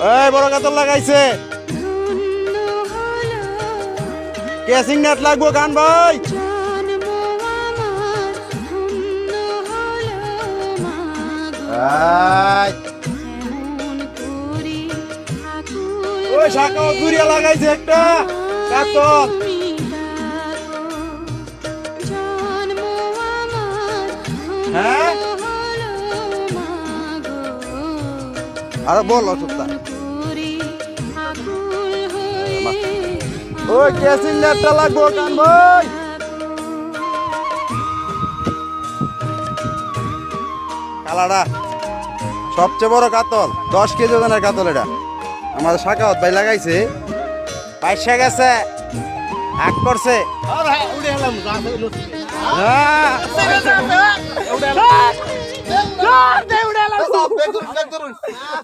এই বড় কাতল লাগাইছে কেসিং নেট লাগবো কান ভাই ওই শাখাও দুরিয়া লাগাইছে একটা কাতল হ্যাঁ আরে বল অসুবিধা ওই কেসিং নেটটা লাগবো কান ভাই কালাডা সবচেয়ে বড় কাতল 10 কেজি ওজনের কাতল এটা আমাদের শাখাওয়াত ভাই লাগাইছে পাইসা গেছে আগ করছে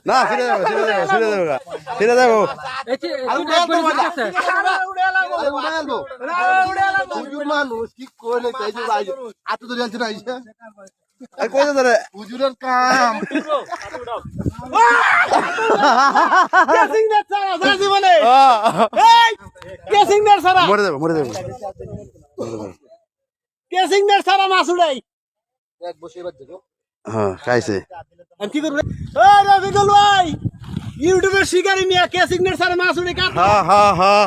না ফিরে যাবো ফিরে যাবো হুজুরের কাম মরে যাবো হ্যাঁ খাইছে কি করবো রফিকুল ভাই ইউটিউবের শিকারি নিয়ে কেসিং সারা মাছ উড়ে কাট হ্যাঁ